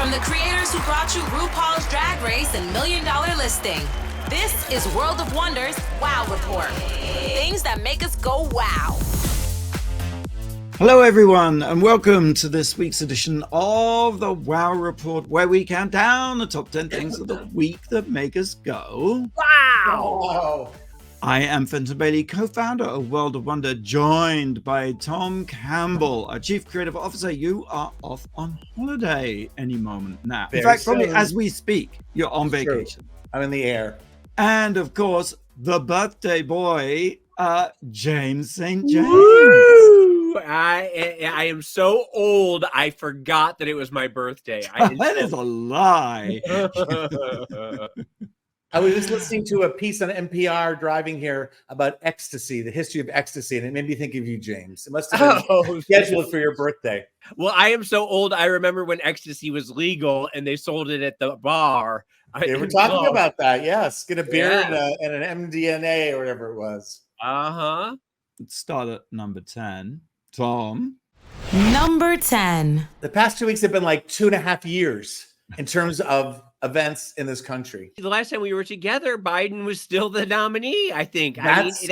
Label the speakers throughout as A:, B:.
A: From the creators who brought you RuPaul's Drag Race and $1 Million Listing, this is World of Wonder's Wow Report. Things that make us go wow.
B: Hello everyone, and welcome to this week's edition of the Wow Report, where we count down the top 10 things of the week that make us go
C: wow.
B: I am Fenton Bailey, co-founder of World of Wonder, joined by Tom Campbell, our Chief Creative Officer. You are off on holiday any moment now. In fact, probably as we speak, you're on vacation.
C: True. I'm in the air.
B: And of course, the birthday boy, James St. James.
D: Woo! I am so old, I forgot that it was my birthday.
B: That is a lie.
C: I was just listening to a piece on NPR driving here about ecstasy, the history of ecstasy, and it made me think of you, James. It must have been scheduled for your birthday.
D: Well, I am so old, I remember when ecstasy was legal and they sold it at the bar.
C: They were talking about that, yes. Get a beer and an MDNA or whatever it was.
D: Uh-huh.
B: Let's start at number 10. Tom.
A: Number 10.
C: The past 2 weeks have been like 2.5 years in terms of events in this country.
D: The last time we were together, Biden was still the nominee, I think.
C: That's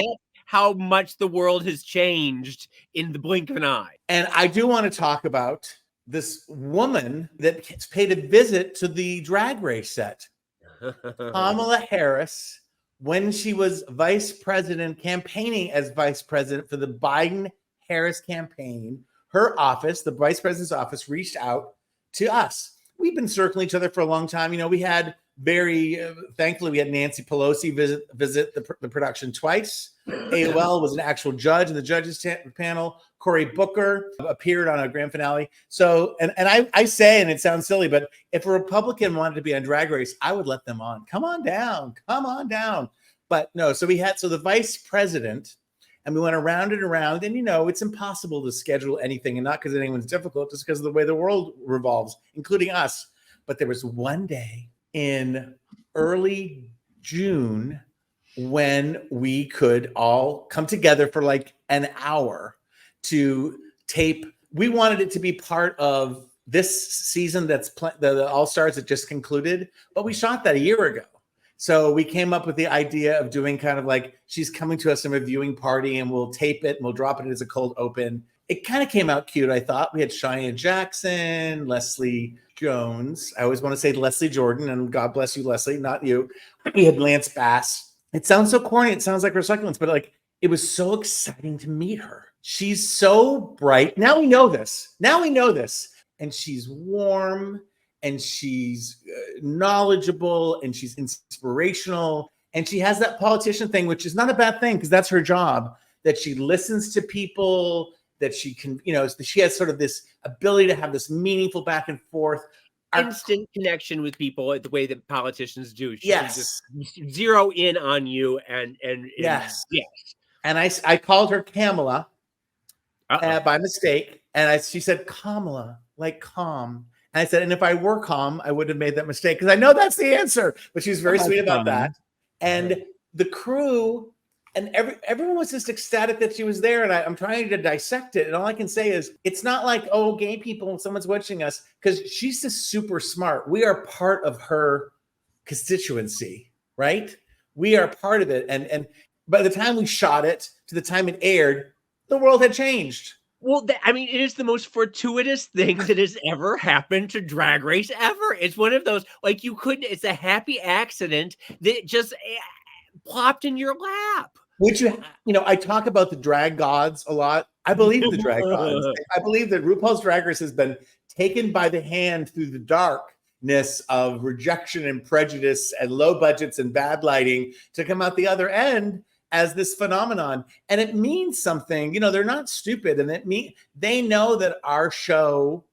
D: how much the world has changed in the blink of an eye.
C: And I do want to talk about this woman that paid a visit to the Drag Race set. Kamala Harris, when she was vice president, campaigning as vice president for the Biden-Harris campaign, her office, the vice president's office, reached out to us. We've been circling each other for a long time. You know, we had thankfully, we had Nancy Pelosi visit the production twice. AOL was an actual judge in the judges panel. Cory Booker appeared on a grand finale. So, and I say, and it sounds silly, but if a Republican wanted to be on Drag Race, I would let them on. Come on down. But no, so the vice president, and we went around and around, and you know, it's impossible to schedule anything, and not because anyone's difficult, just because of the way the world revolves, including us. But there was one day in early June when we could all come together for like an hour to tape. We wanted it to be part of this season that's the All-Stars that just concluded, but we shot that a year ago. So we came up with the idea of doing kind of like, she's coming to us in a viewing party and we'll tape it and we'll drop it as a cold open. It kind of came out cute, I thought. We had Cheyenne Jackson, Leslie Jones. I always want to say Leslie Jordan, and God bless you, Leslie, not you. We had Lance Bass. It sounds so corny. It sounds like recycling, but like, it was so exciting to meet her. She's so bright. Now we know this. And she's warm, and she's knowledgeable, and she's inspirational, and she has that politician thing, which is not a bad thing because that's her job, that she listens to people, that she can, you know, she has sort of this ability to have this meaningful back and forth.
D: Instant connection with people the way that politicians do. She
C: yes.
D: can just zero in on you and
C: yes. And I called her Kamala by mistake, and she said Kamala, like calm. And I said, and if I were calm, I would have made that mistake because I know that's the answer. But she was very sweet about that. And the crew and everyone was just ecstatic that she was there. And I'm trying to dissect it. And all I can say is it's not like, oh, gay people, someone's watching us, because she's just super smart. We are part of her constituency, right? We are part of it. And by the time we shot it to the time it aired, the world had changed.
D: Well, it is the most fortuitous thing that has ever happened to Drag Race ever. It's one of those, like, it's a happy accident that just plopped in your lap.
C: Which, you know, I talk about the drag gods a lot. I believe in the drag gods. I believe that RuPaul's Drag Race has been taken by the hand through the darkness of rejection and prejudice and low budgets and bad lighting to come out the other end as this phenomenon. And it means something. You know, they're not stupid, and they know that our show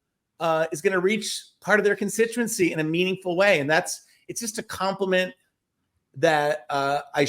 C: is going to reach part of their constituency in a meaningful way. And it's just a compliment that I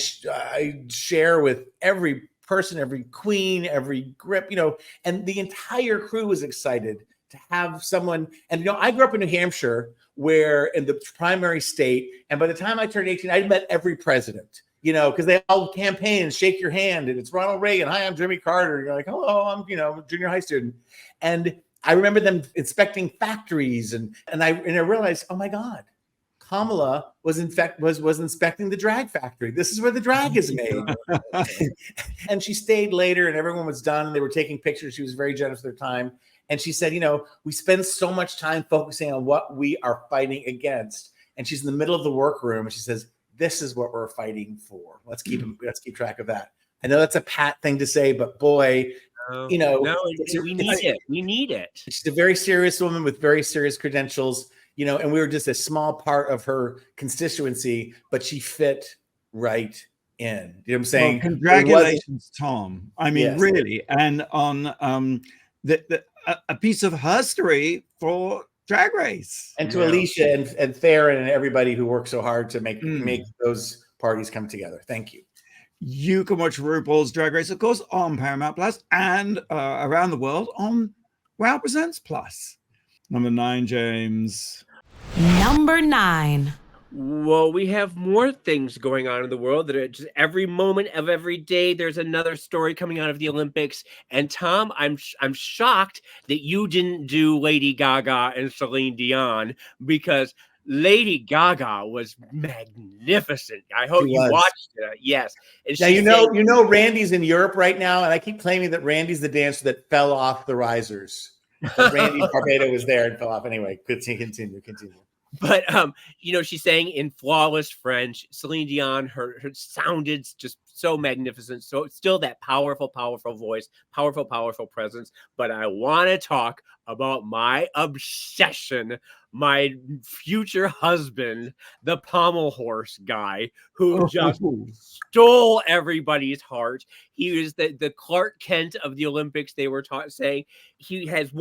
C: share with every person, every queen, every grip, you know, and the entire crew was excited to have someone. And, you know, I grew up in New Hampshire, where in the primary state, and by the time I turned 18, I'd met every president, you know, because they all campaign and shake your hand, and it's Ronald Reagan. Hi, I'm Jimmy Carter. You're like, hello, I'm, you know, a junior high student. And I remember them inspecting factories, and I realized, oh my God, Kamala was inspecting the drag factory. This is where the drag is made. And she stayed later, and everyone was done, and they were taking pictures. She was very generous with their time. And she said, we spend so much time focusing on what we are fighting against. And she's in the middle of the workroom, and she says, this is what we're fighting for. Let's keep track of that. I know that's a pat thing to say, but boy, we need it. We need it. She's a very serious woman with very serious credentials, and we were just a small part of her constituency, but she fit right in. You know what I'm saying?
B: Well, congratulations, Tom. I mean, yes. Really, and on a piece of history for Drag Race.
C: And to Alicia and Theron and everybody who worked so hard to make those parties come together. Thank you.
B: You can watch RuPaul's Drag Race, of course, on Paramount Plus and around the world on Wow Presents Plus. Number 9, James.
A: Number 9.
D: Well, we have more things going on in the world that are just every moment of every day. There's another story coming out of the Olympics. And Tom, I'm shocked that you didn't do Lady Gaga and Celine Dion, because Lady Gaga was magnificent. I hope you watched it. Yes. And
C: now, Randy's in Europe right now, and I keep claiming that Randy's the dancer that fell off the risers. Randy Barbato was there and fell off. Anyway, continue.
D: But she sang in flawless French. Celine Dion, her sounded just so magnificent. So it's still that powerful voice, powerful presence. But I want to talk about my obsession, my future husband, the pommel horse guy, who just stole everybody's heart. He was the Clark Kent of the Olympics. They were saying he has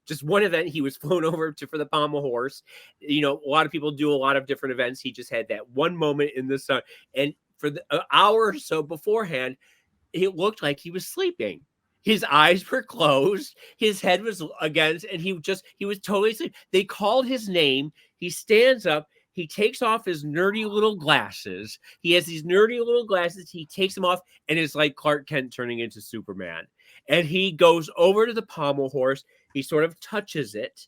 D: just one event. He was flown over for the pommel horse. A lot of people do a lot of different events. He just had that one moment in the sun. And for the hour or so beforehand, it looked like he was sleeping. His eyes were closed. His head was against, and he was totally asleep. They called his name. He stands up. He takes off his nerdy little glasses. He has these nerdy little glasses. He takes them off, and it's like Clark Kent turning into Superman. And he goes over to the pommel horse. He sort of touches it,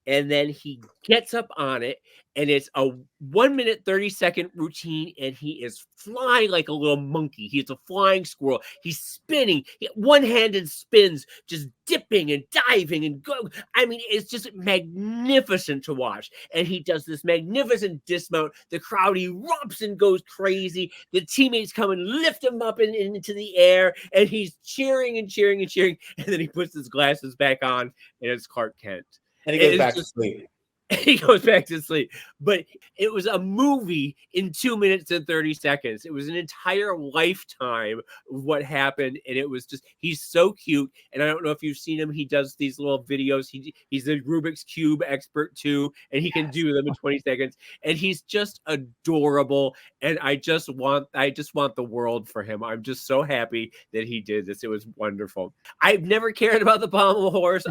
D: and then he gets up on it, and it's a 1 minute, 30-second routine, and he is flying like a little monkey. He's a flying squirrel. He's spinning, one-handed spins, just dipping and diving and go. I mean, it's just magnificent to watch. And he does this magnificent dismount. The crowd erupts and goes crazy. The teammates come and lift him up into the air, and he's cheering and cheering and cheering. And then he puts his glasses back on, and it's Clark Kent.
C: And he goes back to sleep.
D: He goes back to sleep. But it was a movie in 2 minutes and 30 seconds. It was an entire lifetime of what happened. And it was just, he's so cute. And I don't know if you've seen him. He does these little videos. He's the Rubik's Cube expert too. And he can do them in 20 seconds. And he's just adorable. And I just want the world for him. I'm just so happy that he did this. It was wonderful. I've never cared about the pommel horse.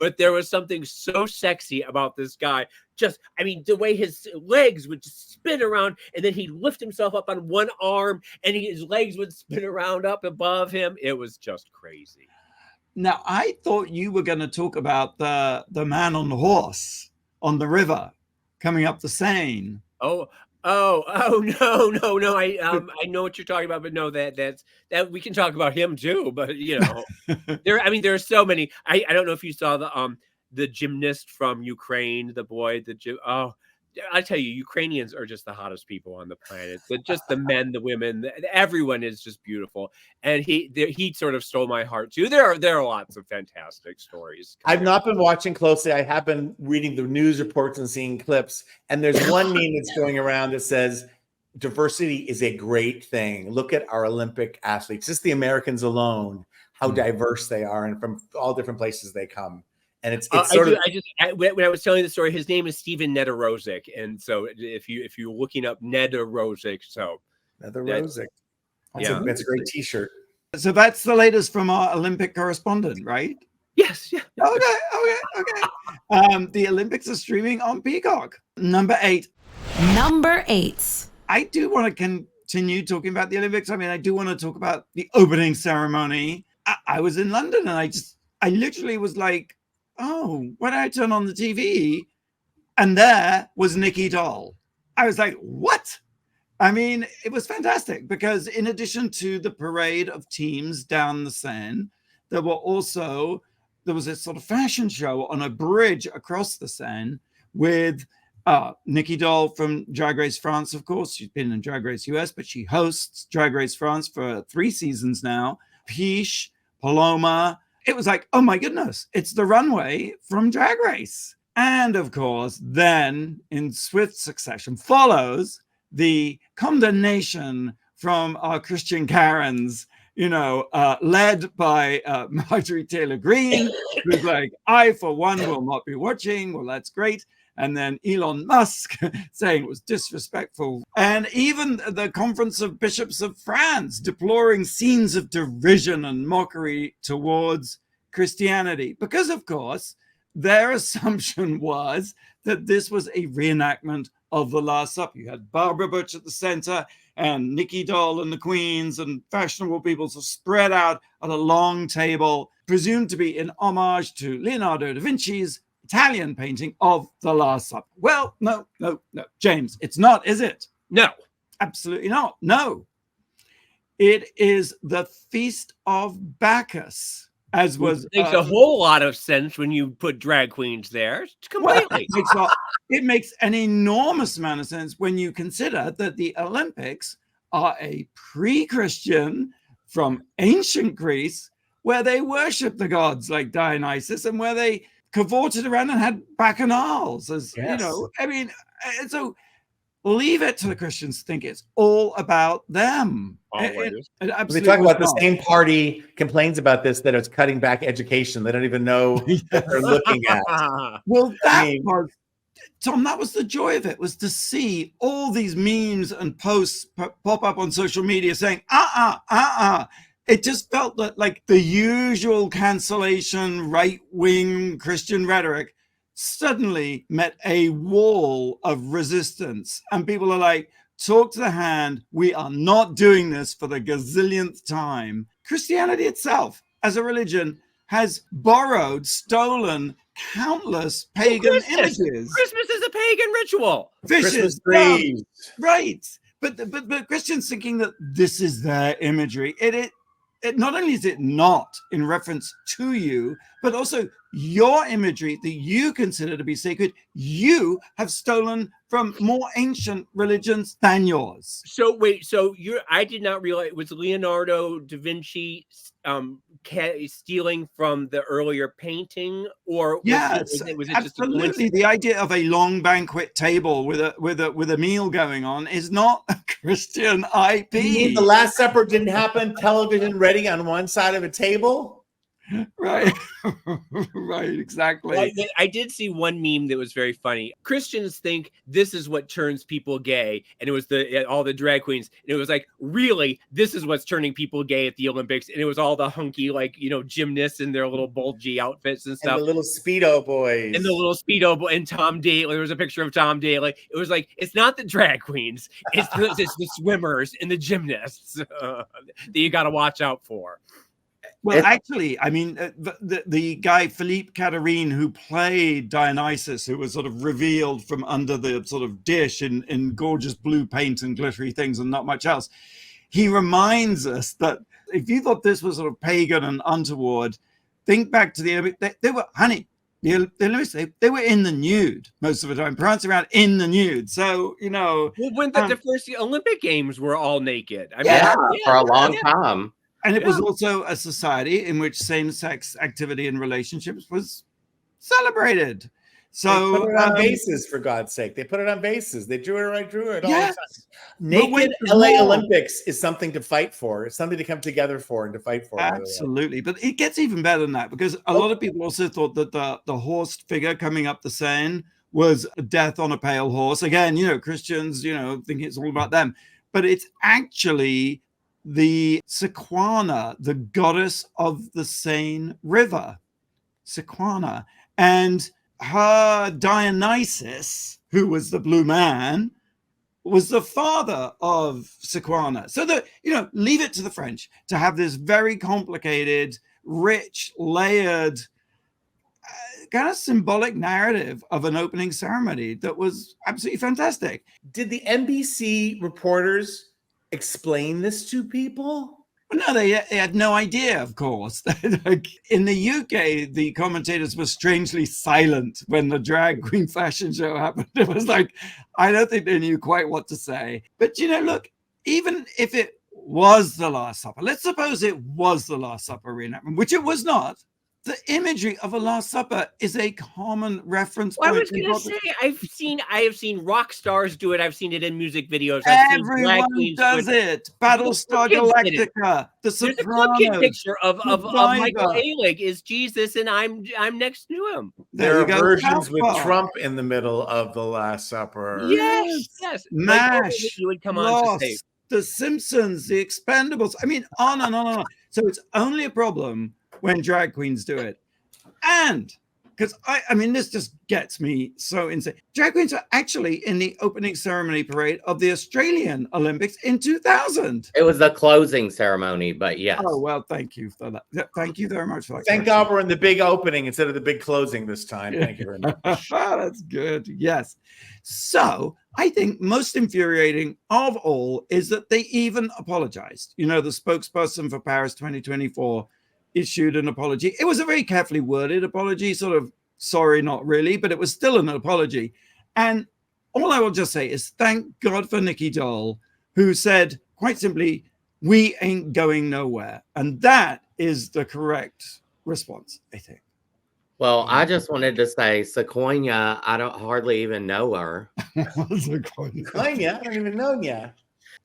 D: But there was something so sexy about this guy. The way his legs would just spin around, and then he'd lift himself up on one arm, and his legs would spin around up above him. It was just crazy.
B: Now, I thought you were going to talk about the man on the horse on the river coming up the Seine.
D: Oh no! I know what you're talking about, but no, that we can talk about him too. But there are so many. I don't know if you saw the gymnast from Ukraine, I tell you, Ukrainians are just the hottest people on the planet. Just the men, the women, everyone is just beautiful. And he sort of stole my heart too. There are lots of fantastic stories.
C: I've not been watching closely. I have been reading the news reports and seeing clips. And there's one meme that's going around that says, diversity is a great thing. Look at our Olympic athletes, just the Americans alone, how diverse they are, and from all different places they come. And it's
D: when I was telling the story, his name is Stephen Nedoroscik, and so if you're looking up Nedoroscik,
C: Nedoroscik, that's a great T-shirt.
B: So that's the latest from our Olympic correspondent, right?
D: Yes. Yeah.
B: Okay. The Olympics are streaming on Peacock. Number 8. I do want to continue talking about the Olympics. I do want to talk about the opening ceremony. I was in London, and I literally was like, oh, when I turned on the TV, and there was Nikki Doll. I was like, what? I mean, it was fantastic because in addition to the parade of teams down the Seine, there was a sort of fashion show on a bridge across the Seine with Nikki Doll from Drag Race France, of course. She's been in Drag Race US, but she hosts Drag Race France for 3 seasons now. Piche, Paloma. It was like, oh my goodness, it's the runway from Drag Race. And of course, then in swift succession follows the condemnation from our Christian Karens, led by Marjorie Taylor Greene, who's like, I, for one, will not be watching. Well, that's great. And then Elon Musk saying it was disrespectful. And even the Conference of Bishops of France deploring scenes of derision and mockery towards Christianity. Because, of course, their assumption was that this was a reenactment of the Last Supper. You had Barbara Butch at the center and Nikki Doll and the Queens and fashionable people sort of spread out at a long table, presumed to be in homage to Leonardo da Vinci's Italian painting of the Last Supper. Well, no, James, it's not, is it?
D: No.
B: Absolutely not. No. It is the Feast of Bacchus. As was
D: makes a whole lot of sense when you put drag queens there. Completely.
B: Well, it makes an enormous amount of sense when you consider that the Olympics are a pre-Christian from ancient Greece where they worshiped the gods like Dionysus and where they cavorted around and had bacchanals. I mean, so leave it to the Christians to think it's all about them.
C: They talk about the same party complains about this, that it's cutting back education. They don't even know what they're looking at.
B: Well, Tom, that was the joy of it, was to see all these memes and posts pop up on social media saying, It just felt that like the usual cancellation, right-wing Christian rhetoric suddenly met a wall of resistance. And people are like, talk to the hand. We are not doing this for the gazillionth time. Christianity itself, as a religion, has stolen countless pagan images.
D: Christmas is a pagan ritual.
B: Fishes, trees. Right. But Christians thinking that this is their imagery. It not only is it not in reference to you, but also your imagery that you consider to be sacred, you have stolen from more ancient religions than yours.
D: So wait, I did not realize, was Leonardo da Vinci stealing from the earlier painting, or
B: was it absolutely just the idea of a long banquet table with a meal going on is not a Christian IP.
C: You mean the Last Supper didn't happen, television ready on one side of a table?
B: Right. Right, exactly.
D: I did see one meme that was very funny. Christians think this is what turns people gay, and it was all the drag queens, and it was like, really, this is what's turning people gay at the Olympics, and it was all the hunky gymnasts in their little bulgy outfits and stuff,
C: and the little Speedo boys,
D: and Tom Daley. There was a picture of Tom Daley. It was like, it's not the drag queens, it's the swimmers and the gymnasts that you got to watch out for.
B: Well, actually, I mean, the guy, Philippe Caterine, who played Dionysus, who was sort of revealed from under the sort of dish in gorgeous blue paint and glittery things and not much else, he reminds us that if you thought this was sort of pagan and untoward, think back to the Olympics. They were, the Olympics, they were in the nude most of the time, prancing around in the nude. So, Well,
D: when the first Olympic Games were all naked. I
E: mean, for a long time.
B: And it was also a society in which same-sex activity and relationships was celebrated. So
C: they put it on bases, for God's sake. They put it on bases. They drew it all
B: yes.
C: the time. Naked LA Olympics is something to fight for. It's something to come together for and to fight for.
B: Absolutely. But it gets even better than that, because a lot of people also thought that the horsed figure coming up the Seine was death on a pale horse. Again, Christians, think it's all about them. But it's actually the Sequana, the goddess of the Seine River, Sequana, and her Dionysus, who was the blue man, was the father of Sequana. So that, leave it to the French to have this very complicated, rich, layered kind of symbolic narrative of an opening ceremony that was absolutely fantastic.
C: Did the NBC reporters explain this to people?
B: Well, no, they had no idea, of course. Like, in the UK, the commentators were strangely silent when the drag queen fashion show happened. It was like, I don't think they knew quite what to say. But, look, even if it was the Last Supper, let's suppose it was the Last Supper reenactment, which it was not. The imagery of a Last Supper is a common reference point.
D: I was going to say, I have seen rock stars do it. I've seen it in music videos.
B: Everyone does it. Battlestar Galactica, The Sopranos.
D: There's a cooking picture of Michael Ehrlich is Jesus, and I'm next to him.
C: There are versions with Trump in the middle of the Last Supper.
D: Yes.
B: MASH,
D: you would come
B: Lost,
D: on to say.
B: The Simpsons, The Expendables. I mean, on and on and on. So it's only a problem when drag queens do it. And because I mean, this just gets me so insane. Drag queens are actually in the opening ceremony parade of the Australian Olympics in 2000.
E: It was the closing ceremony, but yes.
B: Oh, well, thank you for that. Thank you very much for that.
C: Thank God we're in the big opening instead of the big closing this time. Thank you very much.
B: That's good. Yes. So I think most infuriating of all is that they even apologized. The spokesperson for Paris 2024 issued an apology. It was a very carefully worded apology, sort of sorry, not really, but it was still an apology. And all I will just say is thank God for Nikki Doll, who said quite simply, we ain't going nowhere. And that is the correct response, I think.
E: Well, I just wanted to say Sequoia, I don't hardly even know her.
C: Sequoia? I don't even know ya.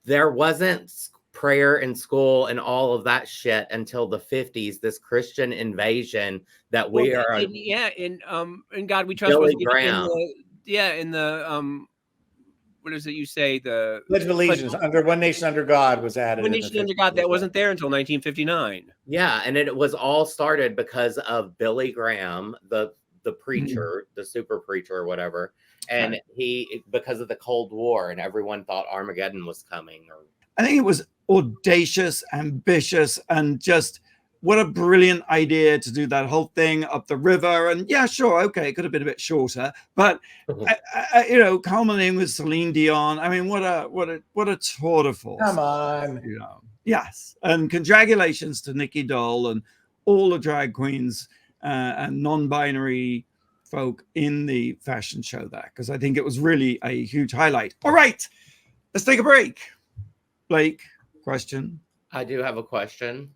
E: There wasn't prayer in school and all of that shit until the 50s, this Christian invasion that we are
D: in God We Trust.
E: Billy Graham.
D: In the what is it you say, the
C: Pledge of Allegiance under One Nation Under God was added.
D: One Nation Under God, that wasn't there until 1959.
E: Yeah, and it was all started because of Billy Graham, the preacher, the super preacher or whatever, and he, because of the Cold War, and everyone thought Armageddon was coming.
B: I think it was audacious, ambitious, and just what a brilliant idea to do that whole thing up the river. And yeah, sure, okay, it could have been a bit shorter, but culminating with Celine Dion. I mean, what a tour de force!
C: Come on,
B: yes, and congratulations to Nikki Doll and all the drag queens and non-binary folk in the fashion show there, because I think it was really a huge highlight. All right, let's take a break. Blake, question.
E: I do have a question.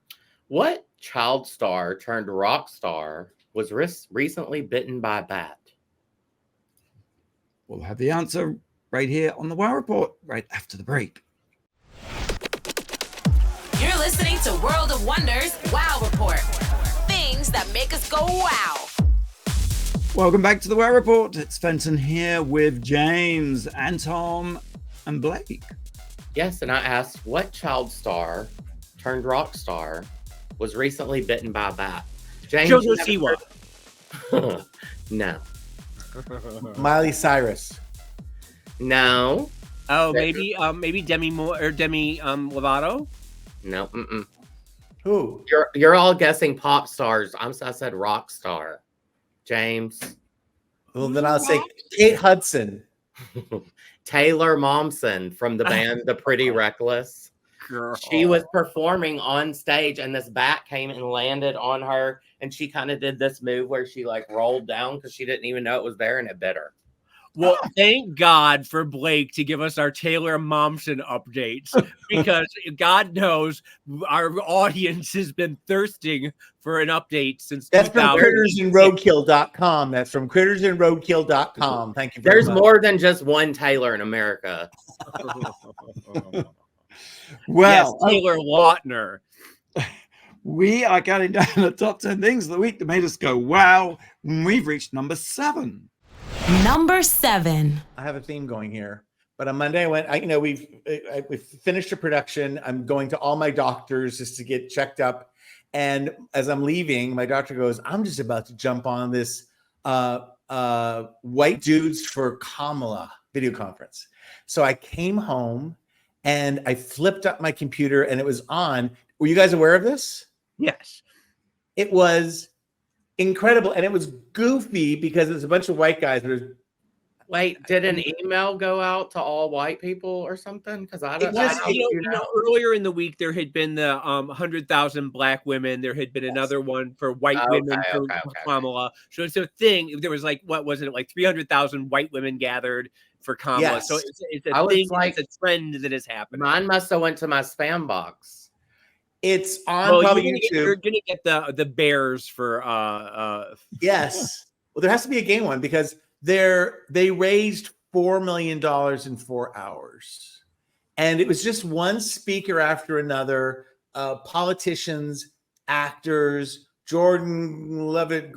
E: What child star turned rock star was recently bitten by a bat?
B: We'll have the answer right here on the Wow Report, right after the break.
A: You're listening to World of Wonders Wow Report. Things that make us go wow.
B: Welcome back to the Wow Report. It's Fenton here with James and Tom and Blake.
E: Yes, and I asked what child star turned rock star was recently bitten by a bat? James,
D: Jojo Siwa.
E: No.
C: Miley Cyrus.
E: No.
D: Oh, maybe Demi Moore or Demi Lovato.
E: No. Mm-mm.
C: Who?
E: You're all guessing pop stars. I said rock star. James.
C: Well, then I'll say Kate Hudson.
E: Taylor Momsen from the band The Pretty Reckless.
D: Girl.
E: She was performing on stage and this bat came and landed on her, and she kind of did this move where she like rolled down because she didn't even know it was there, and it bit her.
D: Well, thank God for Blake to give us our Taylor Momsen updates, because God knows our audience has been thirsting for an update since
C: That's from
D: 2000.
C: crittersandroadkill.com. That's from crittersandroadkill.com. Thank you very
E: There's
C: much.
E: more than just one Taylor in America.
B: Well,
D: yes, Taylor Lautner.
B: We are counting down the top 10 things of the week that made us go wow. We've reached number 7.
A: Number 7.
C: I have a theme going here, but on Monday I went. We've finished a production. I'm going to all my doctors just to get checked up, and as I'm leaving, my doctor goes, "I'm just about to jump on this White Dudes for Kamala video conference." So I came home and I flipped up my computer, and it was on. Were you guys aware of this?
D: Yes.
C: It was incredible. And it was goofy because it's a bunch of white guys that are.
E: Wait, did an email go out to all white people or something? Because I don't
D: know. Earlier in the week, there had been the 100,000 black women. There had been another one for white women for Kamala. So it's a thing. There was like, what was it? Like 300,000 white women gathered for Kamala.
C: Yes.
D: So it's a thing. Like, it's a trend that is happening.
E: Mine must have went to my spam box.
C: It's on probably YouTube.
D: You're gonna get the bears for
C: yes. Well, there has to be a gay one because they raised $4 million in 4 hours, and it was just one speaker after another, politicians, actors, Gordon Levitt,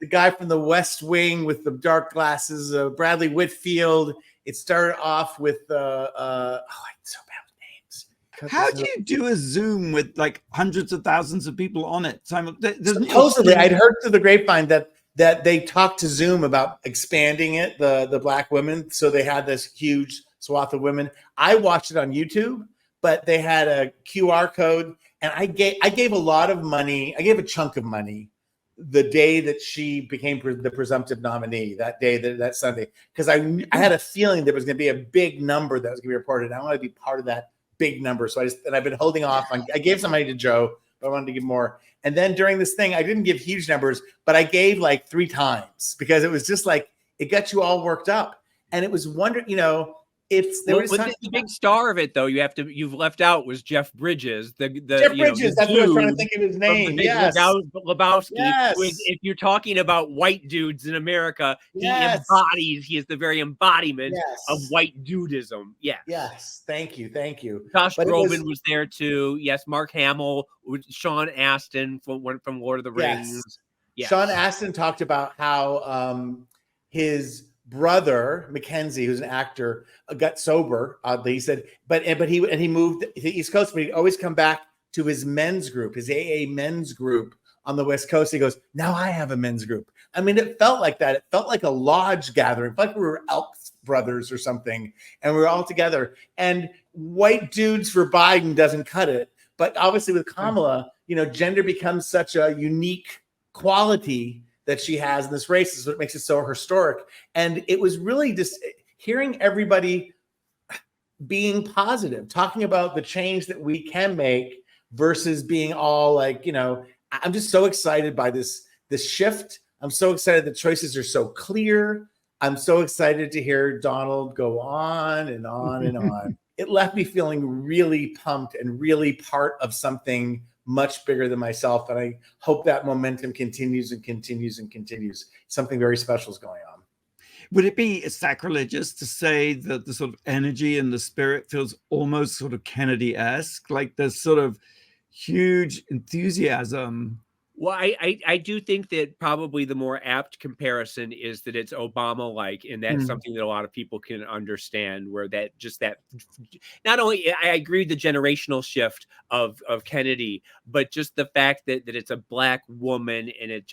C: the guy from the West Wing with the dark glasses, Bradley Whitfield. It started off with I'm so bad with names.
B: How do you do a Zoom with like hundreds of thousands of people on it?
C: Supposedly, I'd heard through the grapevine that they talked to Zoom about expanding it, the black women. So they had this huge swath of women. I watched it on YouTube, but they had a QR code, and I gave a lot of money. I gave a chunk of money the day that she became the presumptive nominee, that day, that Sunday, because I had a feeling there was going to be a big number that was going to be reported. I wanted to be part of that big number. So I've been holding off on, I gave some money to Joe, but I wanted to give more. And then during this thing, I didn't give huge numbers, but I gave like 3 times because it was just like, it got you all worked up. And it was wondering, the
D: big star of it though, you've left out was Jeff Bridges.
C: Jeff Bridges, that's what I was trying to think of his name. Yes.
D: Lebowski.
C: Yes.
D: If you're talking about white dudes in America, he is the very embodiment of white dudism. Yeah.
C: Yes. Thank you.
D: Josh Groban was there too. Yes. Mark Hamill, Sean Astin from Lord of the Rings.
C: Yes. Sean Astin talked about how his brother Mackenzie, who's an actor, got sober. Oddly, he said, but he moved to the East Coast, but he'd always come back to his men's group, his AA men's group on the West Coast. He goes, now I have a men's group. I mean, it felt like that. It felt like a lodge gathering. It felt like we were Elks brothers or something, and we were all together. And white dudes for Biden doesn't cut it. But obviously, with Kamala, gender becomes such a unique quality that she has in this race is what makes it so historic. And it was really just hearing everybody being positive, talking about the change that we can make versus being all like, I'm just so excited by this shift. I'm so excited the choices are so clear. I'm so excited to hear Donald go on and on and on. It left me feeling really pumped and really part of something much bigger than myself. And I hope that momentum continues and continues and continues. Something very special is going on.
B: Would it be sacrilegious to say that the sort of energy and the spirit feels almost sort of Kennedy-esque? Like there's sort of huge enthusiasm.
D: Well, I do think that probably the more apt comparison is that it's Obama-like, and that's something that a lot of people can understand, where that not only, I agree the generational shift of Kennedy, but just the fact that it's a black woman, and it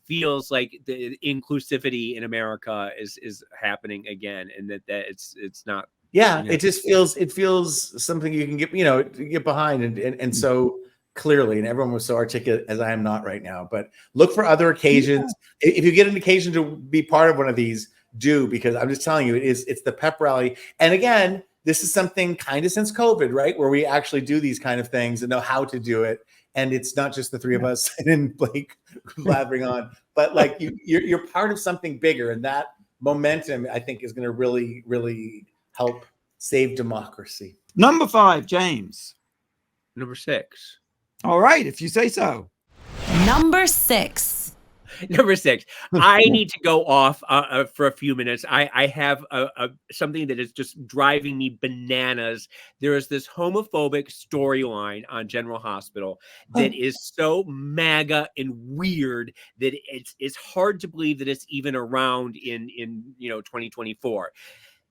D: feels like the inclusivity in America is happening again, and that it's not.
C: Yeah, it just feels something you can get behind, and so clearly, and everyone was so articulate as I am not right now, but look for other occasions. Yeah. If you get an occasion to be part of one of these, do, because I'm just telling you, it's the pep rally. And again, this is something kind of since COVID, right? Where we actually do these kind of things and know how to do it. And it's not just the three of us and Blake blabbering on, but like you're part of something bigger. And that momentum, I think, is going to really, really help save democracy.
B: Number 5, James.
D: Number 6.
B: All right, if you say so.
A: Number 6.
D: I need to go off for a few minutes. I have something that is just driving me bananas. There is this homophobic storyline on General Hospital that is so MAGA and weird that it's hard to believe that it's even around in 2024.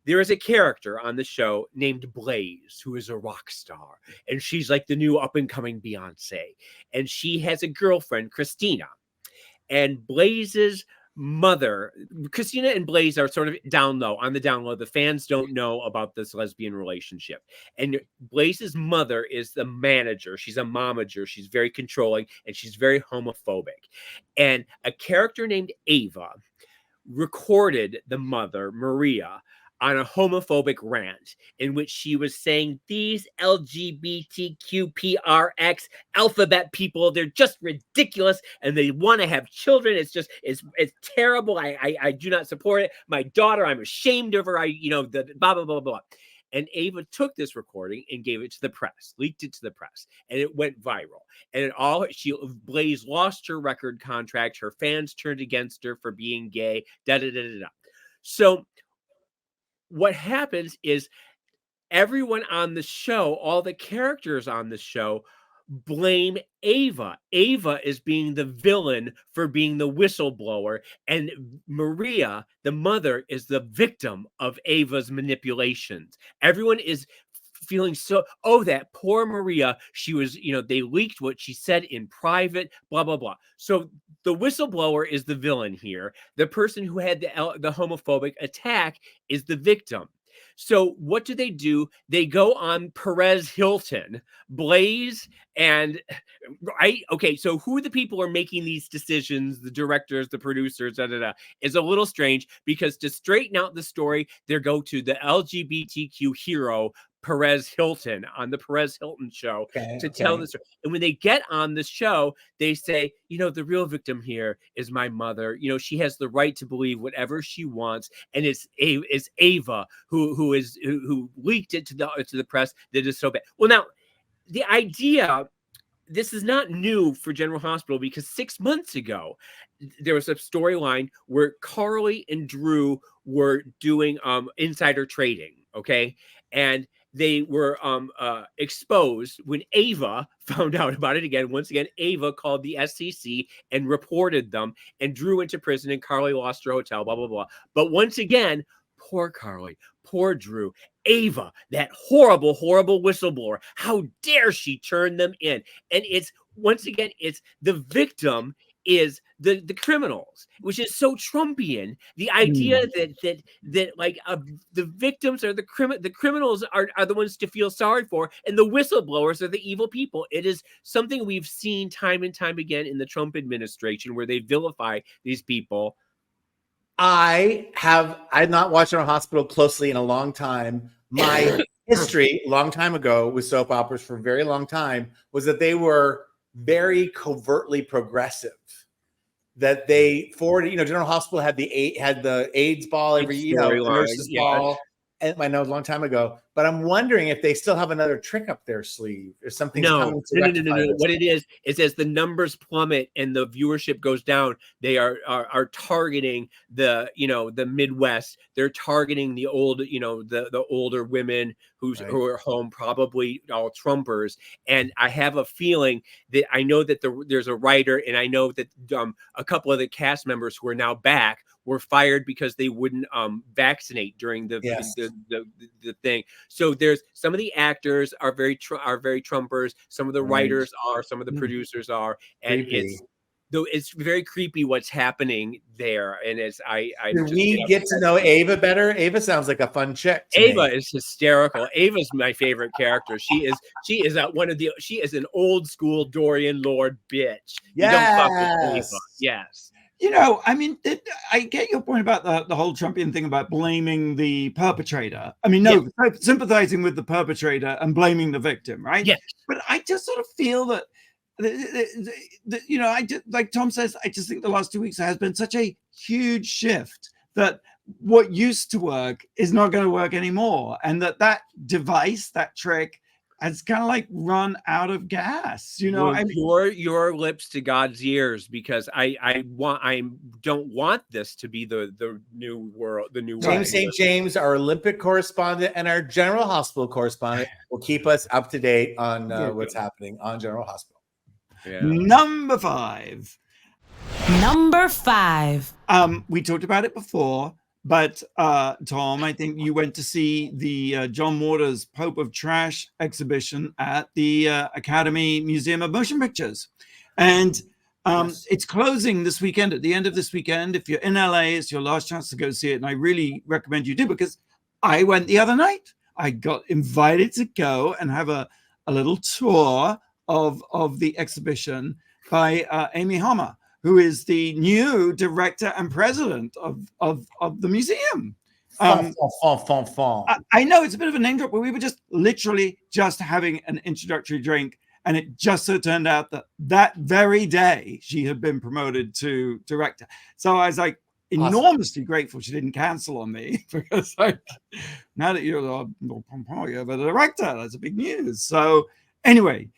D: There is a character on the show named Blaze, who is a rock star, and she's like the new up-and-coming Beyonce. And she has a girlfriend, Christina. And Blaze's mother, Christina and Blaze are sort of down low, on the down low. The fans don't know about this lesbian relationship. And Blaze's mother is the manager. She's a momager. She's very controlling and she's very homophobic. And a character named Ava recorded the mother, Maria, on a homophobic rant in which she was saying these LGBTQPRX alphabet people, they're just ridiculous and they want to have children. It's terrible. I do not support it. My daughter, I'm ashamed of her. The blah, blah, blah, blah. And Ava took this recording and gave it to the press, leaked it to the press, and it went viral. And Blaze lost her record contract. Her fans turned against her for being gay. So what happens is everyone on the show, all the characters on the show, blame Ava. Ava is being the villain for being the whistleblower, and Maria, the mother, is the victim of Ava's manipulations. Everyone is feeling that poor Maria, she was, they leaked what she said in private, blah, blah, blah. So the whistleblower is the villain here. The person who had the homophobic attack is the victim. So what do? They go on Perez Hilton, Blaze, and okay, so who the people are making these decisions, the directors, the producers, is a little strange, because to straighten out the story, they go to the LGBTQ hero, Perez Hilton, on the Perez Hilton show to tell the story. And when they get on the show, they say, the real victim here is my mother. She has the right to believe whatever she wants, and it's Ava who leaked it to the press that is so bad. Well, now the idea. This is not new for General Hospital, because 6 months ago, there was a storyline where Charli and Drew were doing insider trading, okay? And they were exposed when Ava found out about it again. Once again, Ava called the SEC and reported them, and Drew went to prison and Charli lost her hotel, blah, blah, blah. But once again, poor Charli, poor Drew, Ava, that horrible, horrible whistleblower. How dare she turn them in? And it's, once again, it's the victim is the criminals, which is so Trumpian. The idea that the victims are the criminals are the ones to feel sorry for, and the whistleblowers are the evil people. It is something we've seen time and time again in the Trump administration, where they vilify these people.
C: I've not watched General Hospital closely in a long time. My history, long time ago, with soap operas for a very long time, was that they were very covertly progressive. That they forwarded, General Hospital had the AIDS ball every, nurses ball. And I know a long time ago, but I'm wondering if they still have another trick up their sleeve or something.
D: No. What it is as the numbers plummet and the viewership goes down, they are targeting the Midwest. They're targeting the old, the older women who are home, probably all Trumpers. And I have a feeling that I know that there's a writer, and I know that a couple of the cast members who are now back were fired because they wouldn't vaccinate during the thing. So there's some of the actors are very Trumpers. Some of the writers are. Some of the producers are, and it's very creepy what's happening there. And as
C: we get to know Ava better. Ava sounds like a fun chick.
D: Ava is hysterical. Ava's my favorite character. She is she is an old school Dorian Lord bitch.
C: Yes.
D: You don't fuck with Ava. Yes.
B: I get your point about the whole Trumpian thing about blaming the perpetrator. Sympathizing with the perpetrator and blaming the victim, right?
D: Yes.
B: But I just sort of feel that, like Tom says, I just think the last 2 weeks there has been such a huge shift that what used to work is not going to work anymore. And that device, that trick, has kind of like run out of gas,
D: your lips to God's ears, because I don't want this to be the new world, the new
C: James St. James, our Olympic correspondent and our General Hospital correspondent, will keep us up to date on what's happening on General Hospital.
B: Yeah. Number five. We talked about it before. But Tom, I think you went to see the John Waters Pope of Trash exhibition at the Academy Museum of Motion Pictures. And It's closing this weekend, at the end of this weekend. If you're in LA, it's your last chance to go see it. And I really recommend you do, because I went the other night. I got invited to go and have a little tour of the exhibition by Amy Hammer, who is the new director and president of the museum. I know it's a bit of a name drop, but we were just literally just having an introductory drink. And it just so turned out that very day she had been promoted to director. So I was like enormously grateful she didn't cancel on me, because like, now that you're the director, that's a big news. So anyway,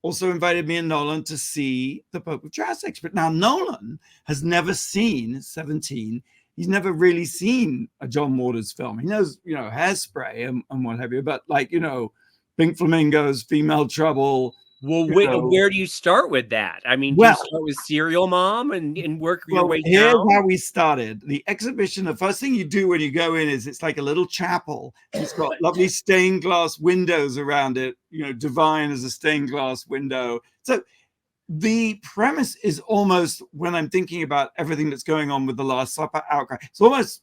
B: also invited me and Nolan to see The Pope of Jurassic. But now Nolan has never seen 17. He's never really seen a John Waters film. He knows, Hairspray and what have you, but like, Pink Flamingos, Female Trouble.
D: Well, where do you start with that? I mean, do you start with Serial Mom and work your way down?
B: Here's how we started. The exhibition, the first thing you do when you go in is it's like a little chapel. It's got lovely stained glass windows around it. Divine as a stained glass window. So the premise is almost, when I'm thinking about everything that's going on with The Last Supper outcry, it's almost,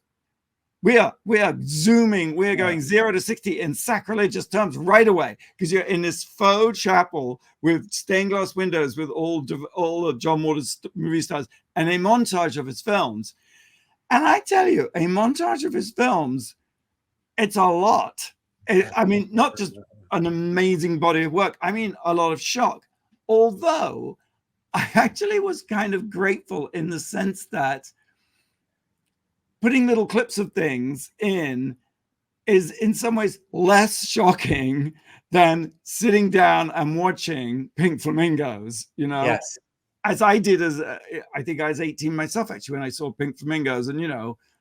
B: we are zooming, we're going 0 to 60 in sacrilegious terms right away, because you're in this faux chapel with stained glass windows with all of John Waters' movie stars and a montage of his films. And I tell you, a montage of his films, it's a lot. I mean, not just an amazing body of work, I mean, a lot of shock. Although I actually was kind of grateful in the sense that putting little clips of things in is in some ways less shocking than sitting down and watching Pink Flamingos,
C: Yes.
B: As I did I think I was 18 myself, actually, when I saw Pink Flamingos. And,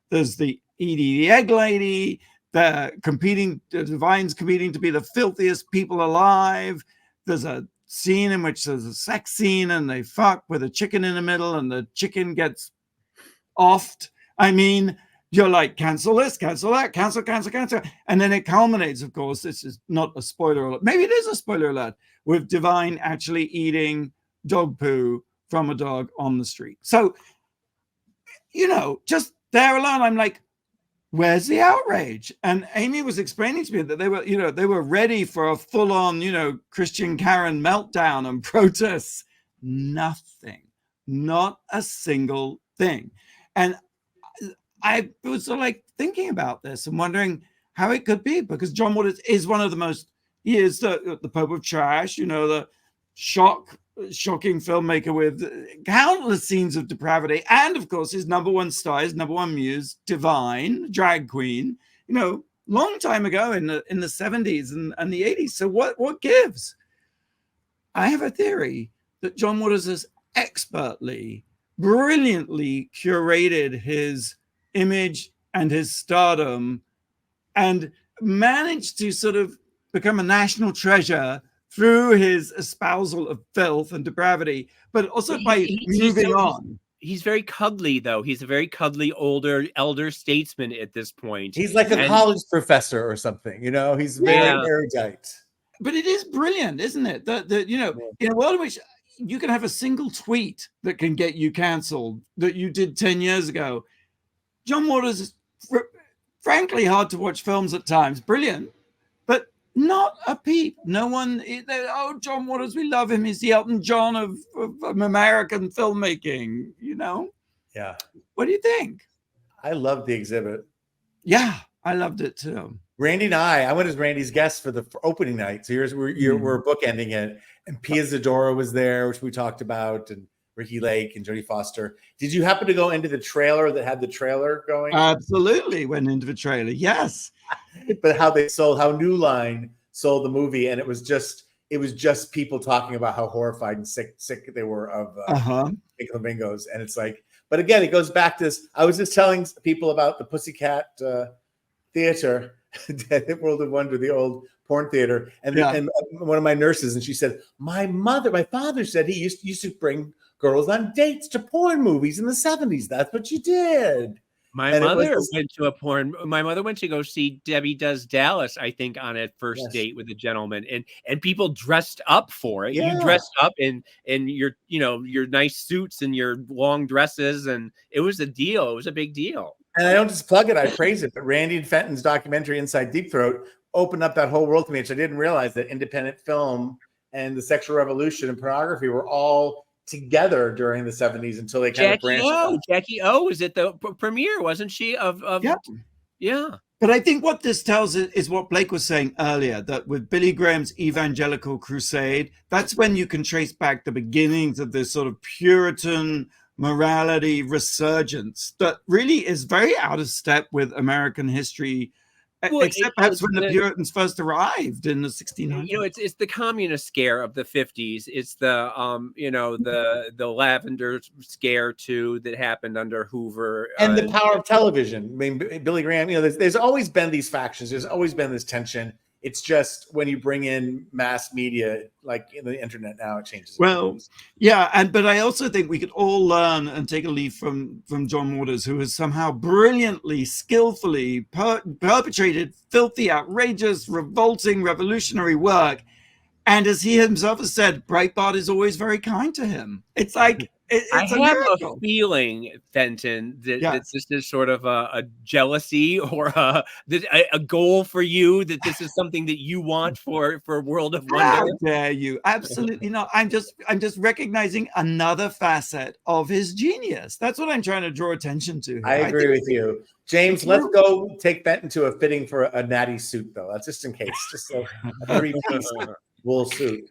B: there's the Edie the Egg Lady, the Divine's competing to be the filthiest people alive. There's a scene in which there's a sex scene and they fuck with a chicken in the middle and the chicken gets offed. I mean, you're like, cancel this, cancel that, cancel. And then it culminates, of course, this is not a spoiler alert. Maybe it is a spoiler alert, with Divine actually eating dog poo from a dog on the street. So, just there alone, I'm like, where's the outrage? And Amy was explaining to me that they were ready for a full-on, Christian Karen meltdown and protests. Nothing, not a single thing. And I was sort of like thinking about this and wondering how it could be, because John Waters is one of the most, he is the Pope of Trash, the shocking filmmaker with countless scenes of depravity. And of course, his number one star, his number one muse, Divine, drag queen, long time ago in the 70s and the 80s. So what gives? I have a theory that John Waters has expertly, brilliantly curated his image and his stardom and managed to sort of become a national treasure through his espousal of filth and depravity, but also by moving on.
D: He's very cuddly, though. He's a very cuddly elder statesman at this point.
C: He's like a college professor or something, he's very erudite.
B: But it is brilliant, isn't it? That in a world in which you can have a single tweet that can get you canceled that you did 10 years ago. John Waters is frankly hard to watch films at times. Brilliant, but not a peep. No one, John Waters, we love him. He's the Elton John of American filmmaking,
C: Yeah.
B: What do you think?
C: I loved the exhibit.
B: Yeah, I loved it too.
C: Randy and I went as Randy's guest for opening night. So we're bookending it. And Pia Zadora was there, which we talked about, and Ricky Lake and Jodie Foster. Did you happen to go into the trailer that had the trailer going?
B: Absolutely went into the trailer. Yes.
C: But how New Line sold the movie, and it was just people talking about how horrified and sick they were of Pink Flamingos. And it's like, but again, it goes back to this. I was just telling people about the Pussycat Theater, World of Wonder, the old porn theater, and one of my nurses, and she said, my father said he used to bring girls on dates to porn movies in the 70s. That's what you did.
D: My mother went to a porn. My mother went to go see Debbie Does Dallas, I think, on a first date with a gentleman, and people dressed up for it.
C: Yeah.
D: You dressed up in your, your nice suits and your long dresses, and it was a deal. It was a big deal.
C: And I don't just plug it; I praise it. But Randy and Fenton's documentary Inside Deep Throat opened up that whole world to me, which I didn't realize that independent film and the sexual revolution and pornography were all together during the 70s until they kind of branched out.
D: Jackie O was at the premiere, wasn't she? Yeah.
B: But I think what this tells is what Blake was saying earlier, that with Billy Graham's evangelical crusade, that's when you can trace back the beginnings of this sort of Puritan morality resurgence that really is very out of step with American history. Except perhaps when the Puritans first arrived in the 1600s.
D: It's the communist scare of the 50s. It's the the lavender scare too that happened under Hoover,
C: and the power of television. I mean, Billy Graham. There's always been these factions. There's always been this tension. It's just when you bring in mass media, like in the internet now, it changes.
B: Well, yeah, but I also think we could all learn and take a leaf from John Waters, who has somehow brilliantly, skillfully perpetrated filthy, outrageous, revolting, revolutionary work. And as he himself has said, Breitbart is always very kind to him. It's like I have a
D: feeling, Fenton, that this is sort of a jealousy or a goal for you, that this is something that you want for World of Wonder.
B: How dare you? Absolutely not. I'm just recognizing another facet of his genius. That's what I'm trying to draw attention to.
C: I agree with you. James, let's go take Benton to a fitting for a natty suit, though. That's just in case. Just a 3-piece wool suit.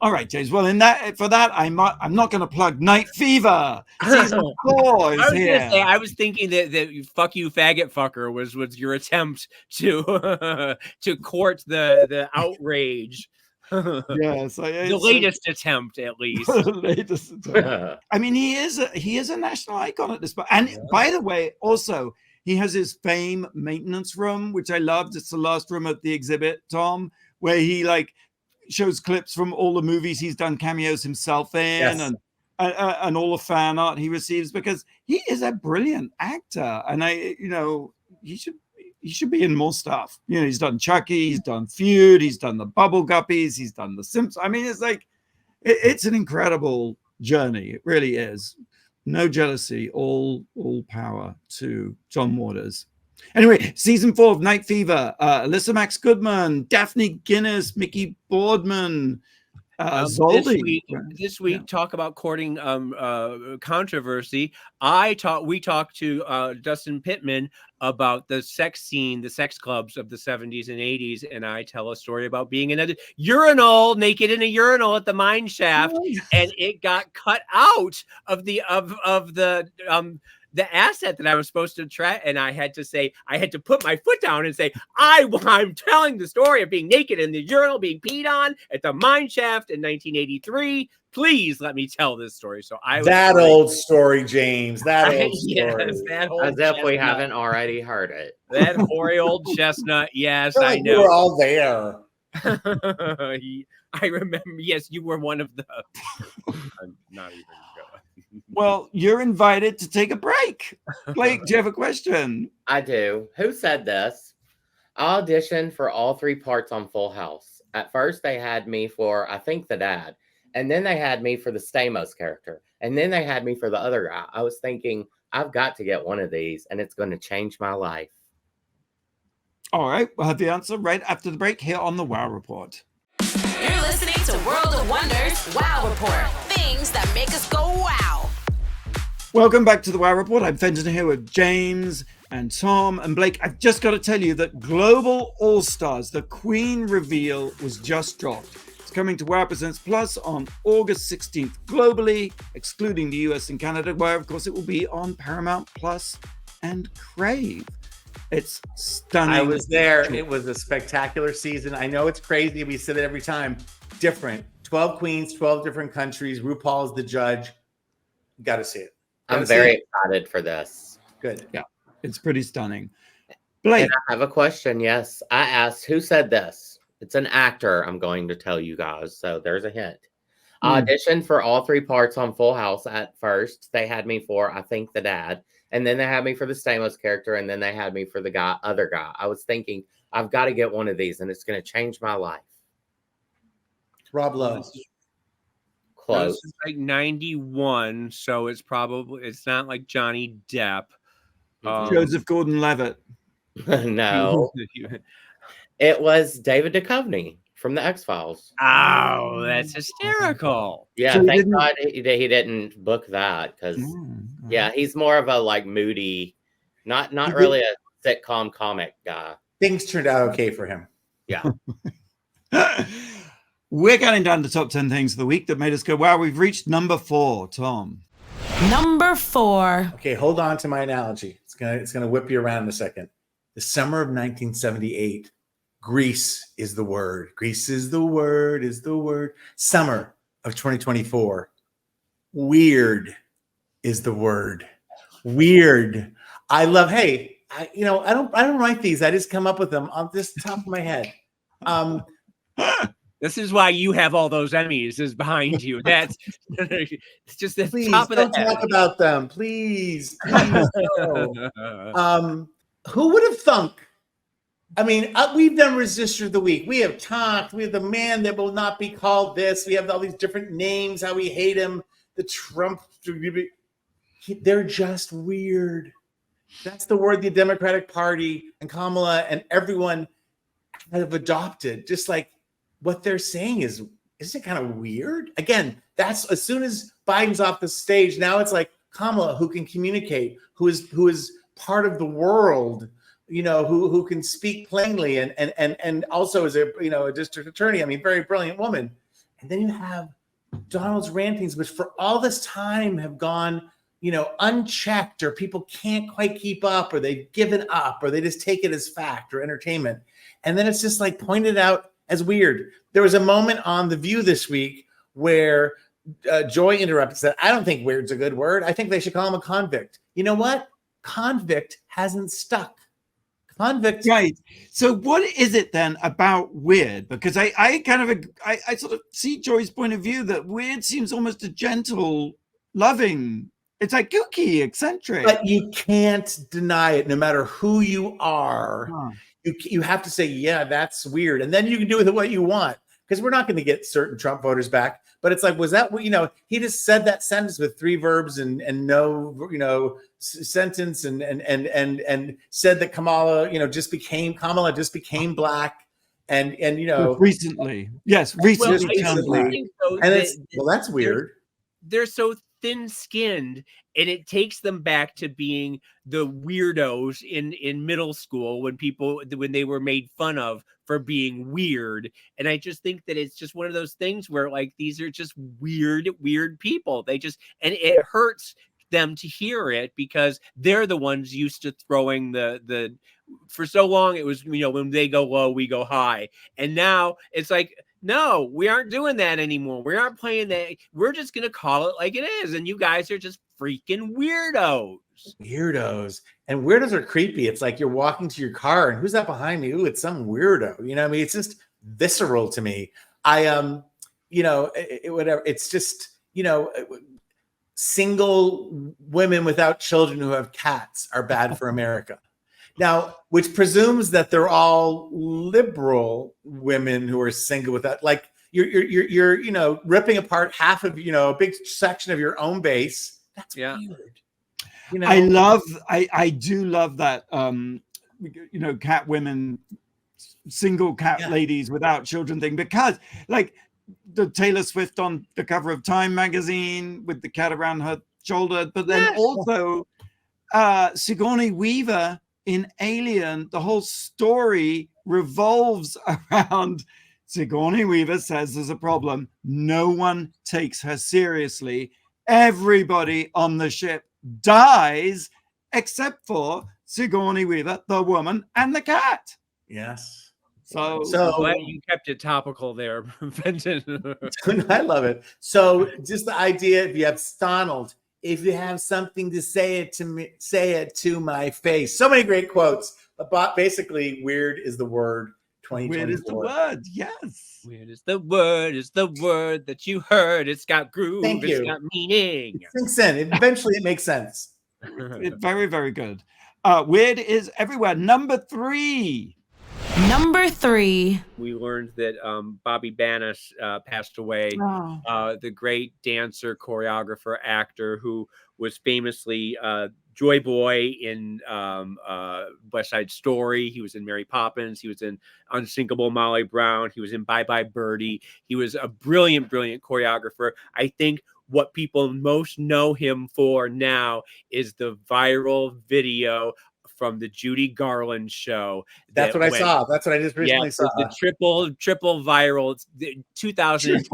B: All right, James. Well, I'm not going to plug Night Fever. Season 4 is here.
D: I was thinking that "fuck you, faggot fucker" was your attempt to to court the outrage.
B: Yes,
D: the latest attempt, at least.
B: Latest attempt. I mean, he is a national icon at this point. And by the way, also he has his fame maintenance room, which I loved. It's the last room at the exhibit, Tom, where he shows clips from all the movies he's done cameos himself in, and all the fan art he receives, because he is a brilliant actor, and he should be in more stuff. He's done Chucky, he's done Feud, he's done the Bubble Guppies, he's done the Simpsons. I mean, it's like it's an incredible journey. It really is. No jealousy, all power to John Waters. Anyway, season 4 of Night Fever, Alyssa Max Goodman, Daphne Guinness, Mickey Boardman, Zoldy.
D: This week, talk about courting controversy. We talked to Dustin Pittman about the sex scene, the sex clubs of the 70s and 80s, and I tell a story about being in a urinal, naked in a urinal at the mine shaft, and it got cut out of the asset that I was supposed to try, and I had to put my foot down and say, I'm telling the story of being naked in the urinal, being peed on at the mine shaft in 1983. Please let me tell this story. So
C: old story, James. That old story.
E: As if we haven't already heard it.
D: That hoary old chestnut. Yes, I know.
C: We were all there.
D: I remember. Yes, you were one of the. I'm not even going.
B: Well, you're invited to take a break. Blake, do you have a question?
E: I do. Who said this? I auditioned for all 3 parts on Full House. At first, they had me for, I think, the dad. And then they had me for the Stamos character. And then they had me for the other guy. I was thinking, I've got to get one of these, and it's going to change my life.
B: All right. We'll have the answer right after the break here on the Wow Report.
A: You're listening to World of Wonders Wow Report. Things that make us go wow.
B: Welcome back to the Wow Report. I'm Fenton here with James and Tom and Blake. I've just got to tell you that Global All-Stars, the Queen reveal, was just dropped. It's coming to Wow Presents Plus on August 16th globally, excluding the US and Canada, where, of course, it will be on Paramount Plus and Crave. It's stunning.
C: I was there. It was a spectacular season. I know it's crazy. We say it every time. Different. 12 queens, 12 different countries. RuPaul is the judge. You got to see it.
E: I'm very excited for this.
C: Good.
B: Yeah, it's pretty stunning. Blake.
E: And I have a question. Yes. I asked, who said this? It's an actor, I'm going to tell you guys. So there's a hint. I auditioned for all 3 parts on Full House at first. They had me for, I think, the dad. And then they had me for the Stainless character, and then they had me for the other guy. I was thinking, I've got to get one of these, and it's going to change my life.
C: Rob Lowe.
E: Close.
D: This is like 91, so it's not like Johnny Depp.
B: Joseph Gordon-Levitt.
E: No. It was David Duchovny from the X-Files.
D: Oh, that's hysterical.
E: Yeah,
B: So
E: thank God he didn't book that, because
B: Mm-hmm.
E: yeah, he's more of a like moody, not really a sitcom comic guy.
C: Things turned out okay for him.
E: Yeah.
B: We're getting down to top 10 things of the week that made us go, wow. We've reached number 4, Tom.
A: Number 4.
C: Okay, hold on to my analogy. It's gonna whip you around in a second. The summer of 1978. Grease is the word. Grease is the word. Summer of 2024. Weird is the word. Weird. I love. Hey, I don't write these. I just come up with them on this top of my head.
D: This is why you have all those Emmys is behind you. That's it's just the
C: Please
D: top of the
C: don't
D: head.
C: talk about them. Please. No. Who would have thunk? I mean, we've done Resistor of the Week. We have talked. We have the man that will not be called this. We have all these different names, how we hate him. The Trump. They're just weird. That's the word the Democratic Party and Kamala and everyone have adopted. Just like what they're saying isn't it kind of weird? Again, that's as soon as Biden's off the stage, now it's like Kamala, who can communicate, who is part of the world, who can speak plainly and also is a district attorney. I mean, very brilliant woman. And then you have Donald's rantings, which for all this time have gone, unchecked, or people can't quite keep up, or they've given up, or they just take it as fact or entertainment. And then it's just like pointed out as weird. There was a moment on The View this week where Joy interrupted and said, I don't think weird's a good word. I think they should call him a convict. You know what? Convict hasn't stuck. Convict.
B: Right. So what is it then about weird? Because I sort of see Joy's point of view that weird seems almost a gentle, loving. It's like kooky, eccentric.
C: But you can't deny it no matter who you are.
B: Huh.
C: You have to say, yeah, that's weird. And then you can do with it what you want. Because we're not going to get certain Trump voters back. But it's like, was that what, he just said that sentence with 3 verbs and no, sentence and said that Kamala just became black and
B: recently. Yes, recently.
C: That's weird.
D: They're so thin-skinned, and it takes them back to being the weirdos in middle school when they were made fun of for being weird. And I just think that it's just one of those things where like these are just weird people. And it hurts them to hear it because they're the ones used to throwing the for so long it was when they go low we go high, and now it's like, no, we aren't doing that anymore. We aren't playing that. We're just going to call it like it is. And you guys are just freaking weirdos.
C: And weirdos are creepy. It's like you're walking to your car and who's that behind me? Ooh, it's some weirdo. It's just visceral to me. Whatever. It's just, single women without children who have cats are bad for America. Now, which presumes that they're all liberal women who are single without, like you're ripping apart half of a big section of your own base. That's weird.
B: I do love that. Cat women, single cat ladies without children thing, because like the Taylor Swift on the cover of Time magazine with the cat around her shoulder, but then also Sigourney Weaver in Alien, the whole story revolves around Sigourney Weaver says there's a problem. No one takes her seriously. Everybody on the ship dies except for Sigourney Weaver, the woman, and the cat.
C: Yes.
D: So glad you kept it topical there, Benton.
C: I love it. So just the idea, if you have Donald, if you have something to say it to me, say it to my face. So many great quotes. But basically, weird is the word. 2024.
B: Weird is the word. Yes.
D: Weird is the word. Is the word that you heard. It's got groove. It's got meaning.
C: It sinks in. Eventually, it makes sense.
B: Very, very good. Weird is everywhere. Number 3.
A: Number 3.
D: We learned that Bobby Banas passed away.
B: Oh.
D: The great dancer, choreographer, actor who was famously Joy Boy in West Side Story. He was in Mary Poppins. He was in Unsinkable Molly Brown. He was in Bye Bye Birdie. He was a brilliant, brilliant choreographer. I think what people most know him for now is the viral video from the Judy Garland show.
C: That's what I saw. That's what I just recently saw.
D: The triple viral. It's 2010.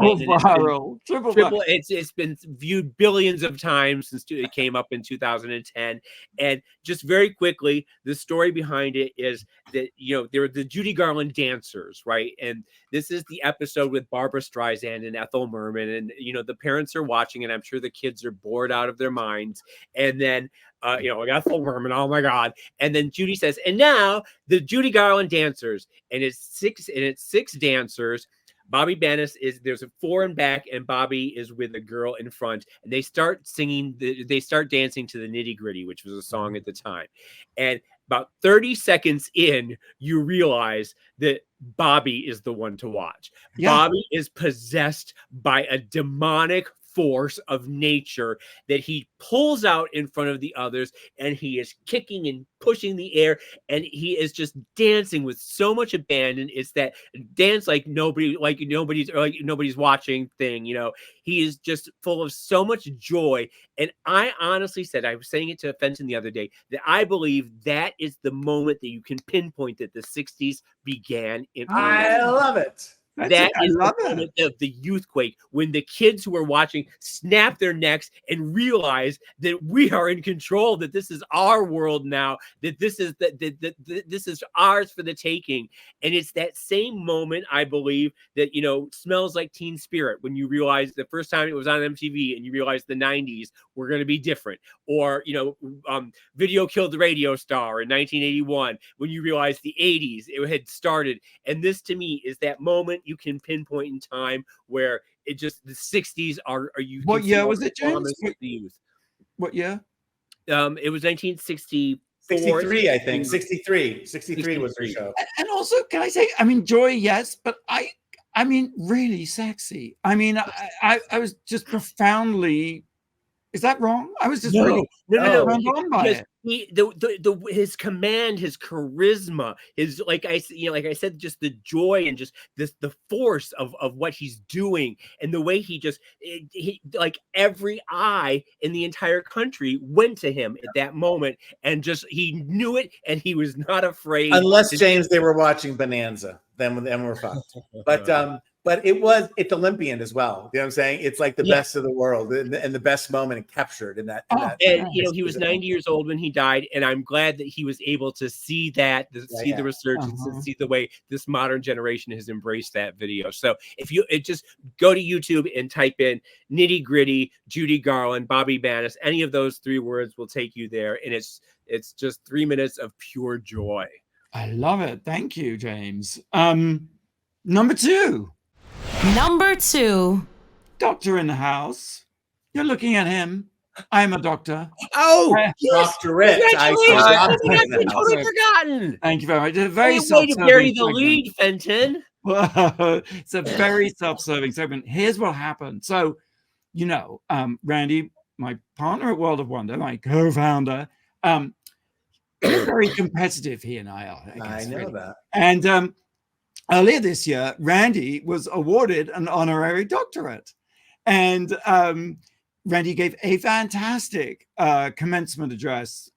B: Triple viral.
D: It's been viewed billions of times since it came up in 2010. And just very quickly, the story behind it is that, there were the Judy Garland dancers, right? And this is the episode with Barbara Streisand and Ethel Merman. And, the parents are watching, and I'm sure the kids are bored out of their minds. And then, Ethel Merman, oh my God. And then Judy says, and now the Judy Garland dancers, and it's six dancers. Bobby Banas there's a 4 in back, and Bobby is with a girl in front, and they start dancing to the Nitty Gritty, which was a song at the time. And about 30 seconds in, you realize that Bobby is the one to watch. Yeah. Bobby is possessed by a demonic force of nature that he pulls out in front of the others, and he is kicking and pushing the air, and he is just dancing with so much abandon. It's that dance like nobody's watching thing. He is just full of so much joy. And I honestly said, I was saying it to Fenton the other day, that I believe that is the moment that you can pinpoint that the 60s began in.
C: I love it.
D: That is the moment of the youthquake, when the kids who are watching snap their necks and realize that we are in control, that this is our world now, that this is this is ours for the taking. And it's that same moment, I believe, that Smells Like Teen Spirit, when you realize the first time it was on MTV and you realize the 90s were going to be different, or Video Killed the Radio Star in 1981, when you realize the 80s it had started. And this to me is that moment you can pinpoint in time where it just the 60s are you.
B: What year was it, James? What year?
D: It was 1960.
C: 63, I think. 63 was the show.
B: And also, can I say, Joy, yes, but I mean, really sexy. I was just profoundly. Is that wrong? I was just really turned on by it.
D: His command, his charisma, his like I said, just the joy and just the force of what he's doing, and the way he like every eye in the entire country went to him at that moment, and just he knew it, and he was not afraid.
C: Unless James, they were watching Bonanza, then we're fucked. But it's Olympian as well. You know what I'm saying? It's like the best of the world, and the best moment captured in that.
D: He was 90 years old when he died, and I'm glad that he was able to see that, see the resurgence, and see the way this modern generation has embraced that video. So if you just go to YouTube and type in Nitty Gritty, Judy Garland, Bobby Banas, any of those 3 words will take you there, and it's just 3 minutes of pure joy.
B: I love it. Thank you, James. Number 2. Doctor in the house. You're looking at him. I'm a doctor.
D: Oh,
C: yes. Doctorate.
D: I totally forgotten.
B: Thank you very much. It's a very
D: way to bury the lead, Fenton.
B: It's a very self-serving segment. Here's what happened. So, Randy, my partner at World of Wonder, my co-founder, very competitive. He and I are.
C: I know really. That.
B: And earlier this year, Randy was awarded an honorary doctorate, and Randy gave a fantastic commencement address.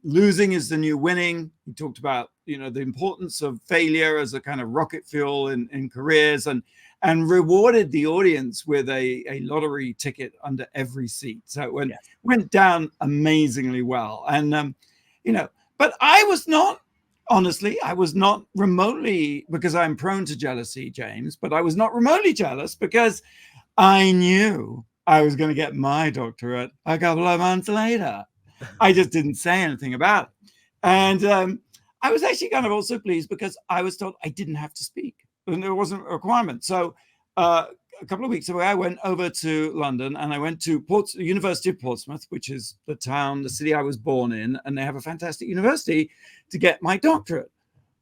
B: Losing is the new winning. He talked about the importance of failure as a kind of rocket fuel in careers, and rewarded the audience with a lottery ticket under every seat. So it went down amazingly well, and but I was not. Honestly, I was not remotely, because I'm prone to jealousy, James, but I was not remotely jealous because I knew I was going to get my doctorate a couple of months later. I just didn't say anything about it. And I was actually kind of also pleased because I was told I didn't have to speak and there wasn't a requirement. So a couple of weeks ago, I went over to London and I went to University of Portsmouth, which is the city I was born in, and they have a fantastic university, to get my doctorate.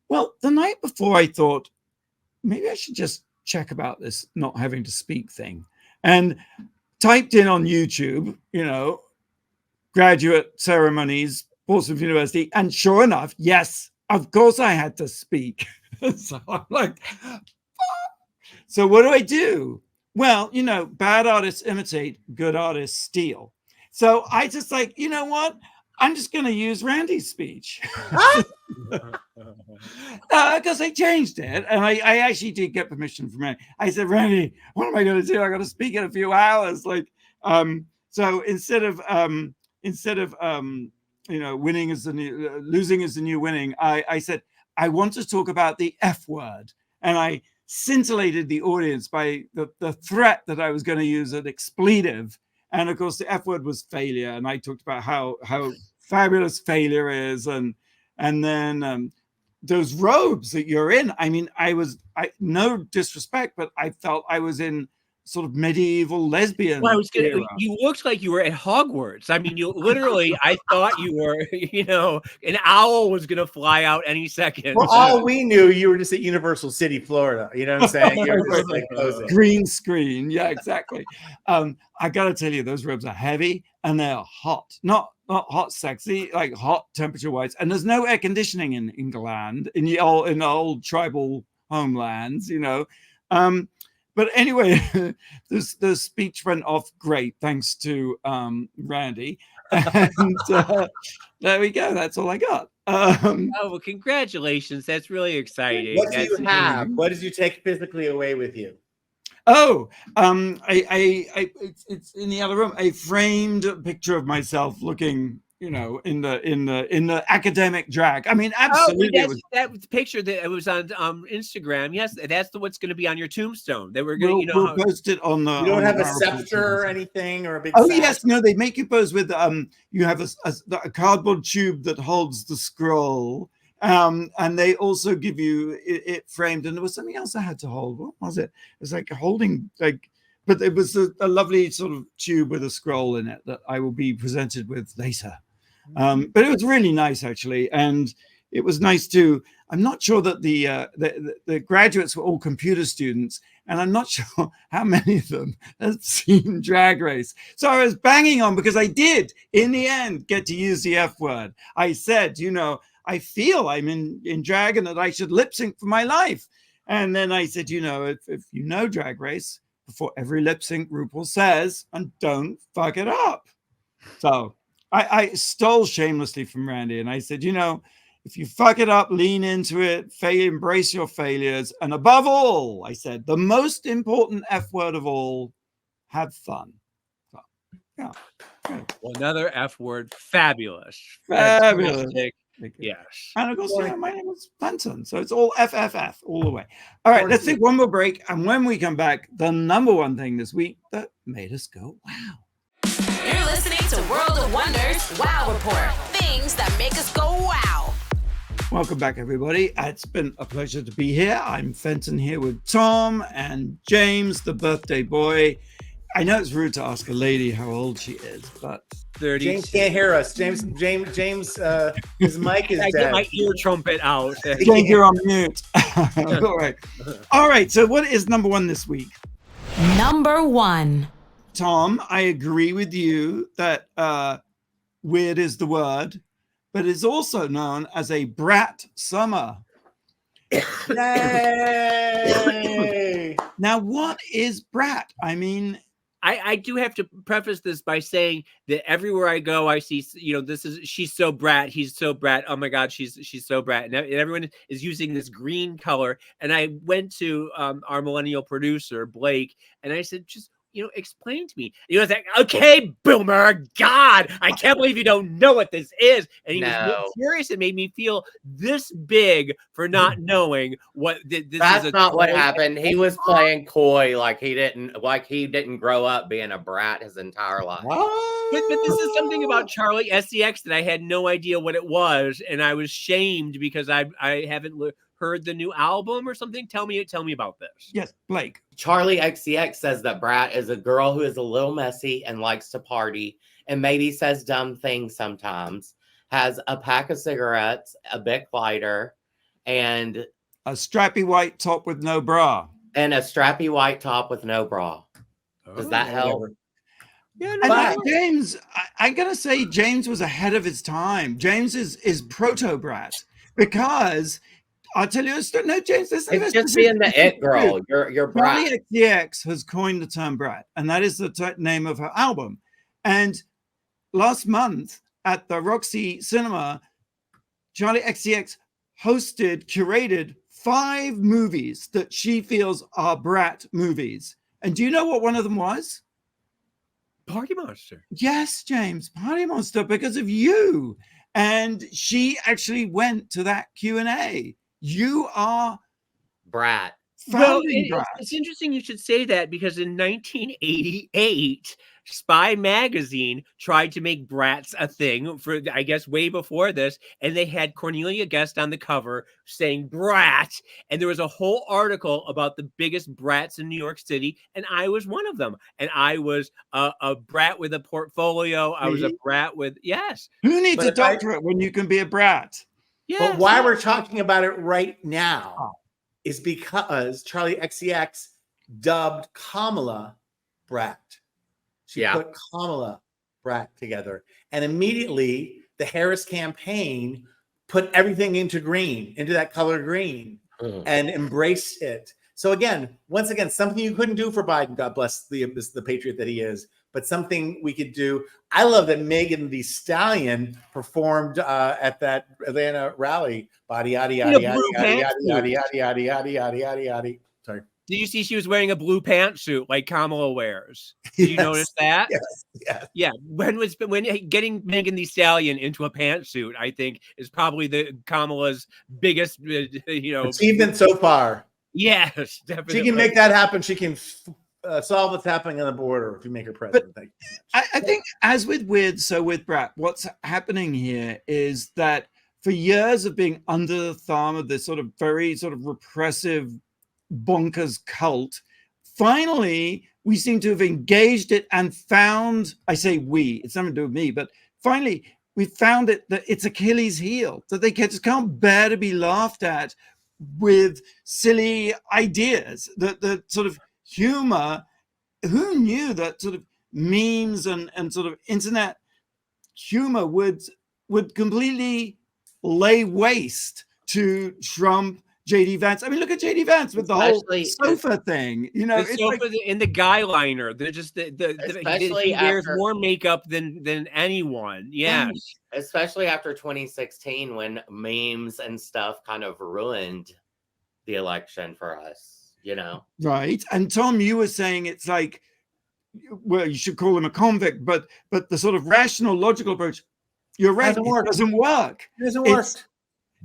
B: Well, the night before, I thought, maybe I should just check about this not having to speak thing, and typed in on YouTube, graduate ceremonies, Portsmouth University, and sure enough, yes, of course I had to speak. So I'm like, so what do? Well, bad artists imitate, good artists steal. So I just like, you know what? I'm just going to use Randy's speech. Because I changed it. And I actually did get permission from Randy. I said, Randy, what am I going to do? I got to speak in a few hours. So instead of winning is the new, losing is the new winning, I said, I want to talk about the F word. And I scintillated the audience by the threat that I was going to use an expletive. And of course, the F word was failure. And I talked about how fabulous failure is. And then those robes that you're in. I mean, I no disrespect, but I felt I was in sort of medieval lesbian.
D: Well, you looked like you were at Hogwarts. I mean, you literally, I thought you were, an owl was going to fly out any second.
C: For all we knew, you were just at Universal City, Florida. You know what I'm saying? You were just like
B: green screen. Yeah, exactly. I got to tell you, those robes are heavy and they're hot. Not hot, sexy, like hot temperature-wise. And there's no air conditioning in England, in the old tribal homelands, But anyway, the speech went off great, thanks to Randy. And there we go. That's all I got.
D: Well, congratulations. That's really exciting.
C: What do you have? What did you take physically away with you?
B: Oh, it's in the other room. A framed picture of myself looking, in the academic drag. I mean, absolutely.
D: That was the picture that was on Instagram. Yes, that's what's going to be on your tombstone. That we're going to,
B: we'll post it on the.
C: You don't have a scepter or anything, or a big.
B: Oh yes, no, they make you pose with you have a cardboard tube that holds the scroll. And they also give you it framed, and there was something else I had to hold. What was it? It was like holding, but it was a lovely sort of tube with a scroll in it that I will be presented with later. But it was really nice, actually, and it was nice too. I'm not sure that the graduates were all computer students, and I'm not sure how many of them had seen Drag Race. So I was banging on because I did, in the end, get to use the F word. I said, I feel I'm in drag and that I should lip sync for my life. And then I said, if you know Drag Race, before every lip sync, RuPaul says, and don't fuck it up. So I stole shamelessly from Randy. And I said, if you fuck it up, lean into it, embrace your failures. And above all, I said, the most important F word of all, have fun. So, yeah.
D: Well, another F word, fabulous.
B: Fabulous.
D: Yes.
B: And of course, my name was Fenton, so it's all FFF all the way. All right, let's take one more break. And when we come back, the number one thing this week that made us go, wow.
A: You're listening to World of Wonders Wow Report. Things that make us go wow.
B: Welcome back, everybody. It's been a pleasure to be here. I'm Fenton here with Tom and James, the birthday boy. I know it's rude to ask a lady how old she is, but
D: 30.
C: James can't hear us. James, his mic is dead.
D: Get my ear trumpet out.
B: James, you're on mute. All right. So what is number one this week?
A: Number one.
B: Tom, I agree with you that weird is the word, but it's also known as a brat summer.
C: Yay!
B: Now, what is brat? I mean,
D: I do have to preface this by saying that everywhere I go, I see, she's so brat, he's so brat. Oh my God, she's so brat. And everyone is using this green color. And I went to our millennial producer, Blake, and I said, just, explain to me. He was like, okay, boomer, God, I can't believe you don't know what this is. And he was serious. It made me feel this big for not knowing what this is.
E: That's not what happened. He was playing coy, like he didn't grow up being a brat his entire life.
D: But this is something about Charli XCX that I had no idea what it was, and I was shamed because I haven't heard the new album or something? Tell me about this.
B: Yes, Blake.
E: Charli XCX says that Brat is a girl who is a little messy and likes to party and maybe says dumb things sometimes, has a pack of cigarettes, a Bic lighter, and
B: a strappy white top with no bra.
E: And a strappy white top with no bra. Does that help?
D: Yeah,
B: no, I think James, I'm going to say James was ahead of his time. James is proto-Brat because I'll tell you a story. No, James,
E: it's just being the it girl. You're Brat.
B: Charli XCX has coined the term Brat, and that is the name of her album. And last month at the Roxy Cinema, Charli XCX curated 5 movies that she feels are Brat movies. And do you know what one of them was?
D: Party Monster.
B: Yes, James, Party Monster, because of you. And she actually went to that Q&A. You are
D: Brat. Well, it's interesting you should say that because in 1988, Spy Magazine tried to make brats a thing for, I guess, way before this. And they had Cornelia Guest on the cover saying brat. And there was a whole article about the biggest brats in New York City. And I was one of them. And I was a brat with a portfolio. I was a brat with, yes.
B: Who needs a doctorate when you can be a brat?
C: Yes, but why we're talking about it right now is because Charli XCX dubbed Kamala Brat. She put Kamala Brat together. And immediately the Harris campaign put everything into green, into that color green, and embraced it. So once again, something you couldn't do for Biden, God bless the patriot that he is, but something we could do. I love that Megan Thee Stallion performed at that Atlanta rally. Body, yada, yada, yada, yada, yada, yada, yada, yada, yada, yada, yada. Sorry.
D: Did you see she was wearing a blue pantsuit like Kamala wears? Did you notice that?
C: Yes.
D: Yeah. When getting Megan Thee Stallion into a pantsuit, I think, is probably the Kamala's biggest,
C: achievement so far.
D: Yes, definitely.
C: She can make that happen. She can solve what's happening on the border if you make her president.
B: But I think, as with Weird, so with Brat, what's happening here is that for years of being under the thumb of this sort of very sort of repressive, bonkers cult, finally we seem to have engaged it and found, I say we, it's nothing to do with me, but finally we found it that it's Achilles' heel, that they just can't bear to be laughed at with silly ideas, the sort of humor. Who knew that sort of memes and sort of internet humor would completely lay waste to Trump, JD Vance? I mean, look at JD Vance with the whole sofa thing. You know,
D: the sofa like, in the guy liner. They're just he wears more makeup than anyone. Yeah.
E: Especially after 2016, when memes and stuff kind of ruined the election for us,
B: Right. And Tom, you were saying it's like, well, you should call him a convict, but the sort of rational, logical approach, you're right, it doesn't work.
C: It doesn't work.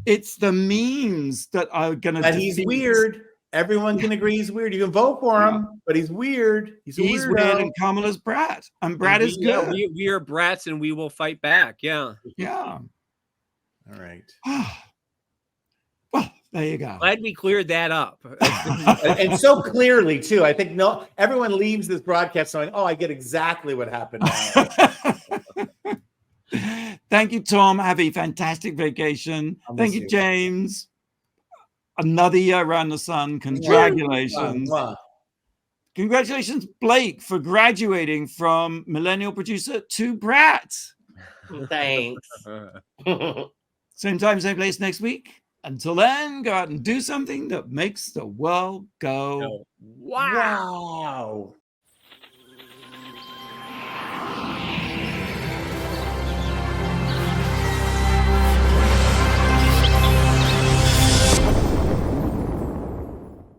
B: It's the memes that are going to.
C: But he's weird. Everyone can agree he's weird. You can vote for him, but he's weird. He's weird,
B: and Kamala's Brat, and Brat is good.
D: We are brats, and we will fight back. Yeah.
B: Yeah.
C: All right.
B: Well, there you go.
D: Glad we cleared that up.
C: And so clearly, too. I think everyone leaves this broadcast knowing, I get exactly what happened now.
B: Thank you, Tom. Have a fantastic vacation. Thank you, James. Another year around the sun. Congratulations. Wow. Congratulations, Blake, for graduating from millennial producer to Brat.
E: Thanks.
B: Same time, same place next week. Until then, go out and do something that makes the world go
C: wow.